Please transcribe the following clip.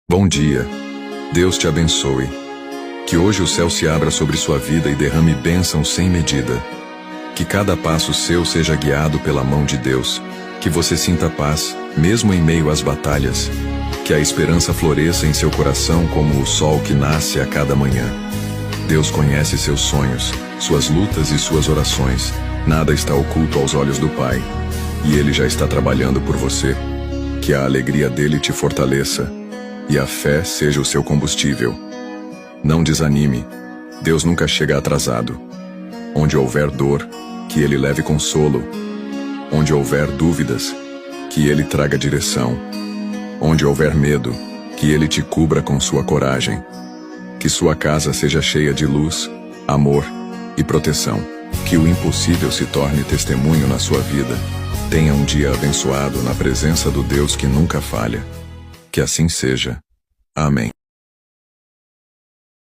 Bom dia. Deus te abençoe. Que hoje o céu se abra sobre sua vida e derrame bênção sem medida. Que cada passo seu seja guiado pela mão de Deus. Que você sinta paz, mesmo em meio às batalhas. Que a esperança floresça em seu coração como o sol que nasce a cada manhã. Deus conhece seus sonhos, suas lutas e suas orações. Nada está oculto aos olhos do Pai. E Ele já está trabalhando por você. Que a alegria dele te fortaleça. E a fé seja o seu combustível. Não desanime. Deus nunca chega atrasado. Onde houver dor, que Ele leve consolo. Onde houver dúvidas, que Ele traga direção. Onde houver medo, que Ele te cubra com sua coragem. Que sua casa seja cheia de luz, amor e proteção. Que o impossível se torne testemunho na sua vida. Tenha um dia abençoado na presença do Deus que nunca falha. Que assim seja. Amém.